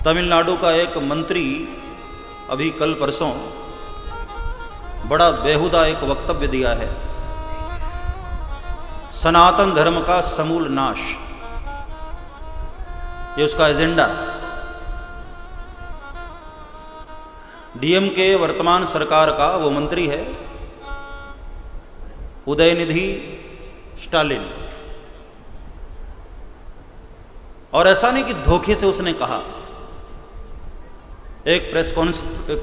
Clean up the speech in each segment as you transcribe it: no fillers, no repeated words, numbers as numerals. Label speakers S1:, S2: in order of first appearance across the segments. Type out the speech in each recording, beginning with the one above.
S1: तमिलनाडु का एक मंत्री अभी कल परसों बड़ा बेहुदा एक वक्तव्य दिया है। सनातन धर्म का समूल नाश, ये उसका एजेंडा। डीएमके वर्तमान सरकार का वो मंत्री है उदयनिधि स्टालिन। और ऐसा नहीं कि धोखे से उसने कहा। एक प्रेस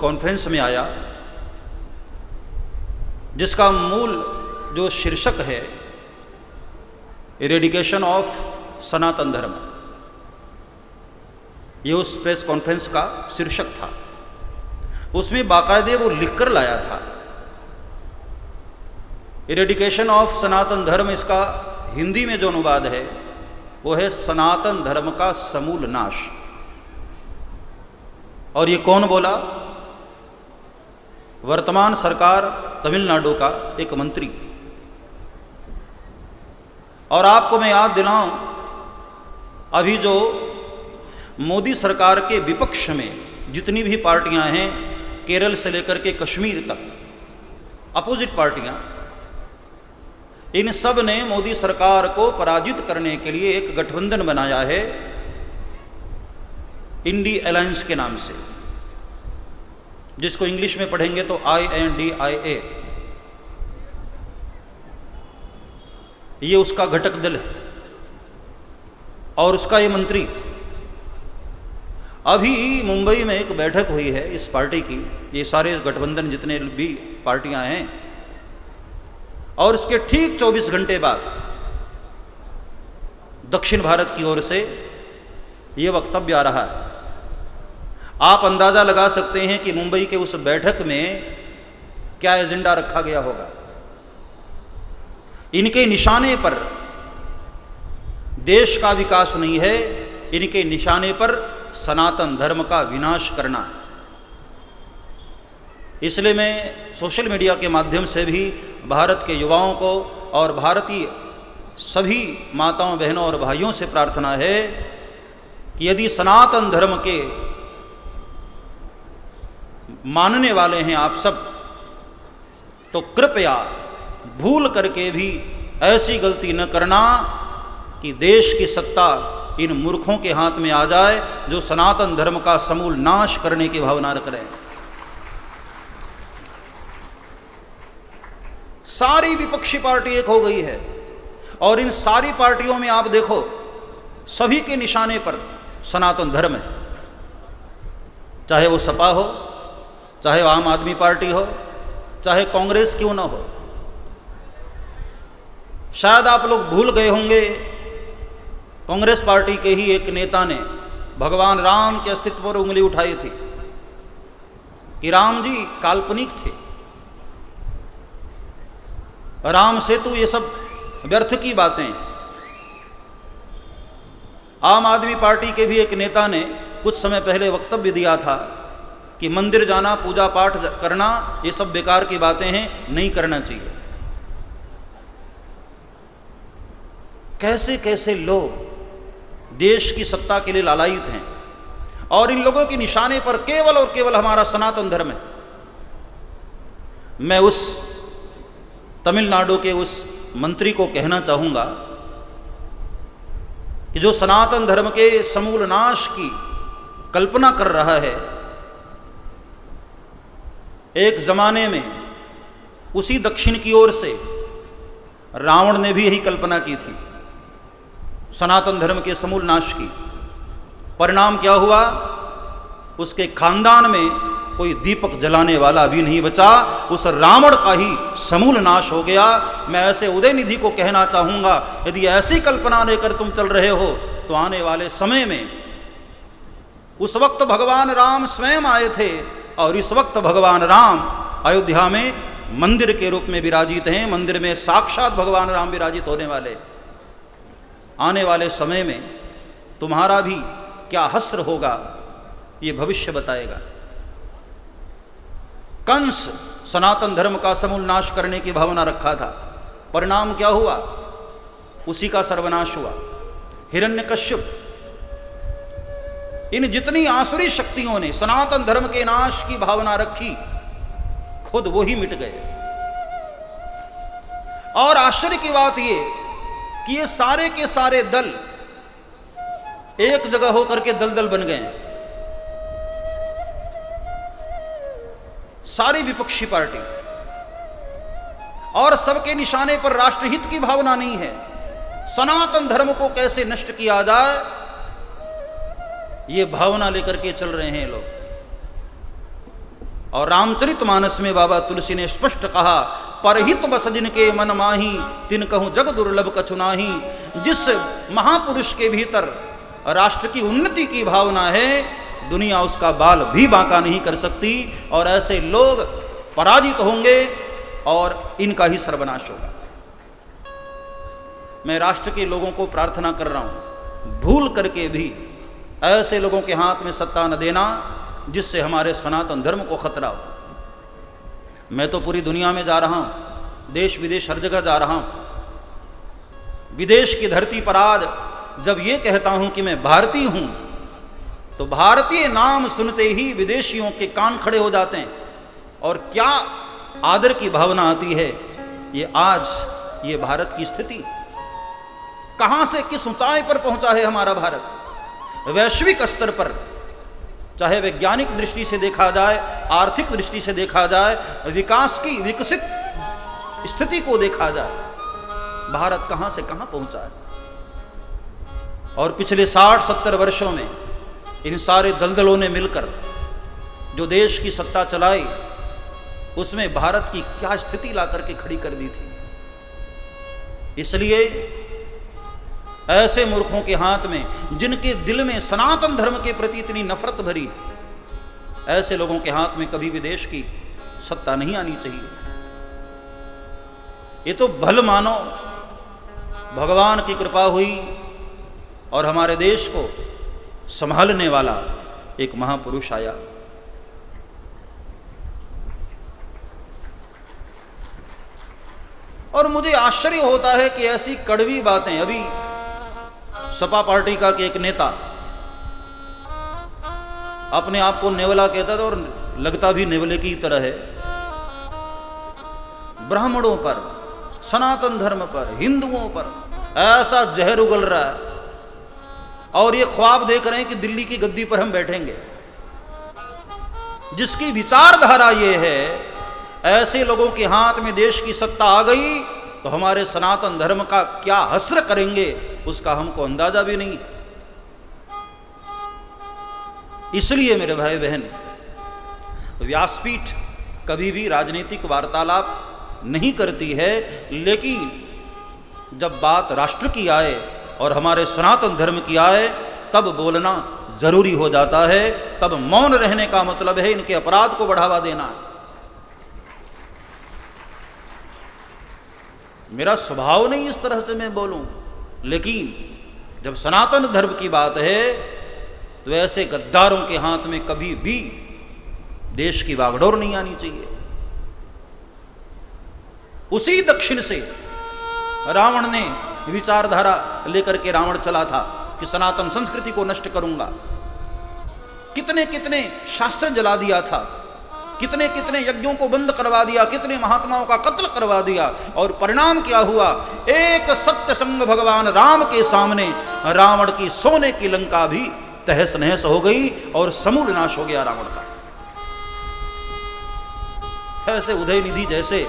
S1: कॉन्फ्रेंस में आया जिसका मूल जो शीर्षक है इरेडिकेशन ऑफ सनातन धर्म, ये उस प्रेस कॉन्फ्रेंस का शीर्षक था। उसमें बाकायदे वो लिखकर लाया था इरेडिकेशन ऑफ सनातन धर्म। इसका हिंदी में जो अनुवाद है वो है सनातन धर्म का समूल नाश। और ये कौन बोला? वर्तमान सरकार तमिलनाडु का एक मंत्री। और आपको मैं याद दिलाऊं, अभी जो मोदी सरकार के विपक्ष में जितनी भी पार्टियां हैं, केरल से लेकर के कश्मीर तक, अपोजिट पार्टियां, इन सब ने मोदी सरकार को पराजित करने के लिए एक गठबंधन बनाया है इंडी अलायंस के नाम से, जिसको इंग्लिश में पढ़ेंगे तो INDIA। ये उसका घटक दल है और उसका ये मंत्री। अभी मुंबई में एक बैठक हुई है इस पार्टी की, ये सारे गठबंधन जितने भी पार्टियां हैं, और इसके ठीक 24 घंटे बाद दक्षिण भारत की ओर से ये वक्तव्य आ रहा है। आप अंदाजा लगा सकते हैं कि मुंबई के उस बैठक में क्या एजेंडा रखा गया होगा। इनके निशाने पर देश का विकास नहीं है, इनके निशाने पर सनातन धर्म का विनाश करना। इसलिए मैं सोशल मीडिया के माध्यम से भी भारत के युवाओं को और भारतीय सभी माताओं, बहनों और भाइयों से प्रार्थना है कि यदि सनातन धर्म के मानने वाले हैं आप सब, तो कृपया भूल करके भी ऐसी गलती न करना कि देश की सत्ता इन मूर्खों के हाथ में आ जाए जो सनातन धर्म का समूल नाश करने की भावना रख रहे हैं। सारी विपक्षी पार्टी एक हो गई है और इन सारी पार्टियों में आप देखो सभी के निशाने पर सनातन धर्म है। चाहे वो सपा हो, चाहे वो आम आदमी पार्टी हो, चाहे कांग्रेस क्यों ना हो। शायद आप लोग भूल गए होंगे, कांग्रेस पार्टी के ही एक नेता ने भगवान राम के अस्तित्व पर उंगली उठाई थी कि राम जी काल्पनिक थे, राम सेतु, ये सब व्यर्थ की बातें। आम आदमी पार्टी के भी एक नेता ने कुछ समय पहले वक्तव्य दिया था कि मंदिर जाना, पूजा पाठ करना, ये सब बेकार की बातें हैं, नहीं करना चाहिए। कैसे कैसे लोग देश की सत्ता के लिए लालायित हैं और इन लोगों के निशाने पर केवल और केवल हमारा सनातन धर्म है। मैं उस तमिलनाडु के उस मंत्री को कहना चाहूंगा कि जो सनातन धर्म के समूल नाश की कल्पना कर रहा है, एक जमाने में उसी दक्षिण की ओर से रावण ने भी यही कल्पना की थी सनातन धर्म के समूल नाश की। परिणाम क्या हुआ? उसके खानदान में कोई दीपक जलाने वाला भी नहीं बचा, उस रावण का ही समूल नाश हो गया। मैं ऐसे उदयनिधि को कहना चाहूंगा, यदि ऐसी कल्पना लेकर तुम चल रहे हो तो आने वाले समय में, उस वक्त भगवान राम स्वयं आए थे और इस वक्त भगवान राम अयोध्या में मंदिर के रूप में विराजित हैं। मंदिर में साक्षात भगवान राम विराजित होने वाले। आने वाले समय में तुम्हारा भी क्या हश्र होगा, ये भविष्य बताएगा। कंस सनातन धर्म का समूल नाश करने की भावना रखा था, परिणाम क्या हुआ? उसी का सर्वनाश हुआ। हिरण्यकश्यप इन जितनी आसुरी शक्तियों ने सनातन धर्म के नाश की भावना रखी, खुद वो ही मिट गए। और आश्चर्य की बात ये कि ये सारे के सारे दल एक जगह होकर के दलदल बन गए। सारी विपक्षी पार्टी, और सबके निशाने पर राष्ट्रहित की भावना नहीं है। सनातन धर्म को कैसे नष्ट किया जाए, ये भावना लेकर के चल रहे हैं लोग। और रामचरितमानस में बाबा तुलसी ने स्पष्ट कहा, परहित बस जिनके मन माही, तिन कहूं जग दुर्लभ कछु नाही। जिस महापुरुष के भीतर राष्ट्र की उन्नति की भावना है, दुनिया उसका बाल भी बांका नहीं कर सकती। और ऐसे लोग पराजित होंगे और इनका ही सर्वनाश होगा। मैं राष्ट्र के लोगों को प्रार्थना कर रहा हूं, भूल करके भी ऐसे लोगों के हाथ में सत्ता न देना जिससे हमारे सनातन धर्म को खतरा हो। मैं तो पूरी दुनिया में जा रहा हूं, देश विदेश हर जगह जा रहा हूं। विदेश की धरती पर आज जब ये कहता हूं कि मैं भारतीय हूं, तो भारतीय नाम सुनते ही विदेशियों के कान खड़े हो जाते हैं। और क्या आदर की भावना आती है। ये आज ये भारत की स्थिति कहां से किस ऊंचाई पर पहुंचा है हमारा भारत। वैश्विक स्तर पर, चाहे वैज्ञानिक दृष्टि से देखा जाए, आर्थिक दृष्टि से देखा जाए, विकास की विकसित स्थिति को देखा जाए, भारत कहां से कहां पहुंचा है। और पिछले 60-70 वर्षों में इन सारे दलदलों ने मिलकर जो देश की सत्ता चलाई, उसमें भारत की क्या स्थिति ला करके खड़ी कर दी थी। इसलिए ऐसे मूर्खों के हाथ में, जिनके दिल में सनातन धर्म के प्रति इतनी नफरत भरी, ऐसे लोगों के हाथ में कभी भी देश की सत्ता नहीं आनी चाहिए। ये तो भल मानो भगवान की कृपा हुई और हमारे देश को संभालने वाला एक महापुरुष आया। और मुझे आश्चर्य होता है कि ऐसी कड़वी बातें, अभी सपा पार्टी का एक नेता अपने आप को नेवला कहता था और लगता भी नेवले की तरह है, ब्राह्मणों पर, सनातन धर्म पर, हिंदुओं पर ऐसा जहर उगल रहा है। और ये ख्वाब देख रहे हैं कि दिल्ली की गद्दी पर हम बैठेंगे। जिसकी विचारधारा ये है, ऐसे लोगों के हाथ में देश की सत्ता आ गई तो हमारे सनातन धर्म का क्या हस्र करेंगे, उसका हमको अंदाजा भी नहीं। इसलिए मेरे भाई बहन, व्यासपीठ कभी भी राजनीतिक वार्तालाप नहीं करती है, लेकिन जब बात राष्ट्र की आए और हमारे सनातन धर्म की आए, तब बोलना जरूरी हो जाता है। तब मौन रहने का मतलब है इनके अपराध को बढ़ावा देना। मेरा स्वभाव नहीं इस तरह से मैं बोलूं, लेकिन जब सनातन धर्म की बात है तो ऐसे गद्दारों के हाथ में कभी भी देश की बागडोर नहीं आनी चाहिए। उसी दक्षिण से रावण ने विचारधारा लेकर के रावण चला था कि सनातन संस्कृति को नष्ट करूंगा। कितने कितने शास्त्र जला दिया था, कितने कितने यज्ञों को बंद करवा दिया, कितने महात्माओं का कत्ल करवा दिया। और परिणाम क्या हुआ? एक सत्य संग भगवान राम के सामने रावण की सोने की लंका भी तहस नहस हो गई और समूल नाश हो गया रावण का। ऐसे उदयनिधि जैसे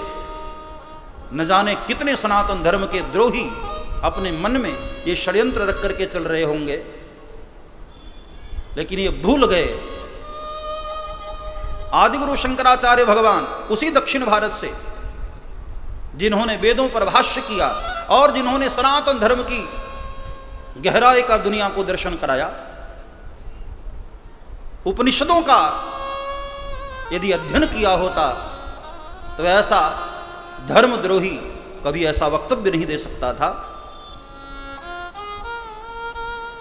S1: न जाने कितने सनातन धर्म के द्रोही अपने मन में ये षड्यंत्र रख करके चल रहे होंगे, लेकिन ये भूल गए आदिगुरु शंकराचार्य भगवान उसी दक्षिण भारत से, जिन्होंने वेदों पर भाष्य किया और जिन्होंने सनातन धर्म की गहराई का दुनिया को दर्शन कराया। उपनिषदों का यदि अध्ययन किया होता तो ऐसा धर्मद्रोही कभी ऐसा वक्तव्य नहीं दे सकता था।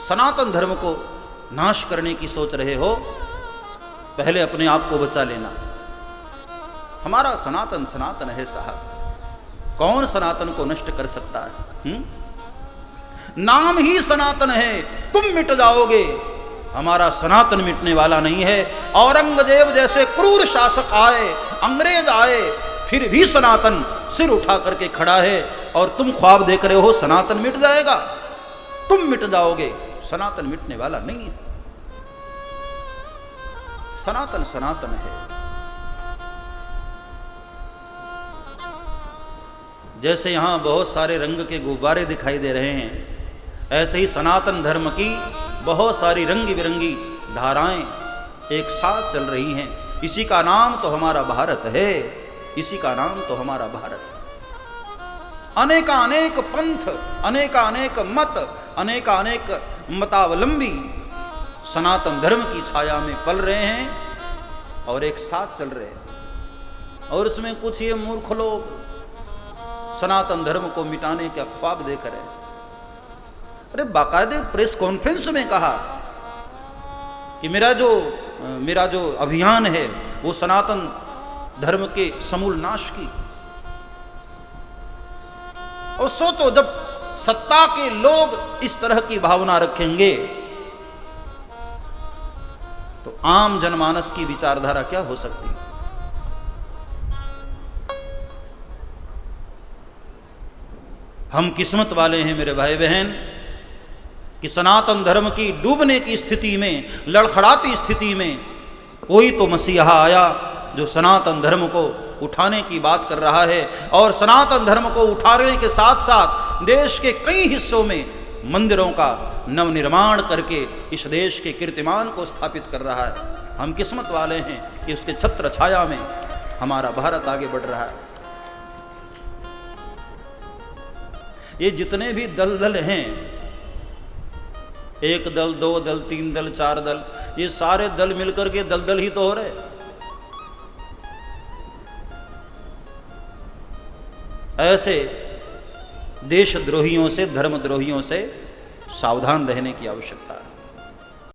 S1: सनातन धर्म को नाश करने की सोच रहे हो, पहले अपने आप को बचा लेना। हमारा सनातन सनातन है साहब, कौन सनातन को नष्ट कर सकता है? नाम ही सनातन है, तुम मिट जाओगे हमारा सनातन मिटने वाला नहीं है। औरंगजेब जैसे क्रूर शासक आए, अंग्रेज आए, फिर भी सनातन सिर उठा करके खड़ा है। और तुम ख्वाब देख रहे हो सनातन मिट जाएगा, तुम मिट जाओगे। सनातन मिटने वाला नहीं है। सनातन सनातन है। जैसे यहां बहुत सारे रंग के गुब्बारे दिखाई दे रहे हैं, ऐसे ही सनातन धर्म की बहुत सारी रंगी बिरंगी धाराएं एक साथ चल रही हैं। इसी का नाम तो हमारा भारत है, इसी का नाम तो हमारा भारत है। अनेकानेक पंथ, अनेकानेक मत, अनेकानेक मतावलंबी सनातन धर्म की छाया में पल रहे हैं और एक साथ चल रहे हैं। और इसमें कुछ ये मूर्ख लोग सनातन धर्म को मिटाने का ख्वाब देख रहे हैं। अरे बाकायदे प्रेस कॉन्फ्रेंस में कहा कि मेरा जो अभियान है वो सनातन धर्म के समूल नाश की। और सोचो, जब सत्ता के लोग इस तरह की भावना रखेंगे तो आम जनमानस की विचारधारा क्या हो सकती है। हम किस्मत वाले हैं मेरे भाई बहन कि सनातन धर्म की डूबने की स्थिति में, लड़खड़ाती स्थिति में कोई तो मसीहा आया जो सनातन धर्म को उठाने की बात कर रहा है। और सनातन धर्म को उठाने के साथ साथ देश के कई हिस्सों में मंदिरों का नवनिर्माण करके इस देश के कीर्तिमान को स्थापित कर रहा है। हम किस्मत वाले हैं कि उसके छत्र छाया में हमारा भारत आगे बढ़ रहा है। ये जितने भी दल हैं, एक दल, दो दल, तीन दल, चार दल, ये सारे दल मिलकर के दल ही तो हो रहे। ऐसे देशद्रोहियों से, धर्मद्रोहियों से सावधान रहने की आवश्यकता है।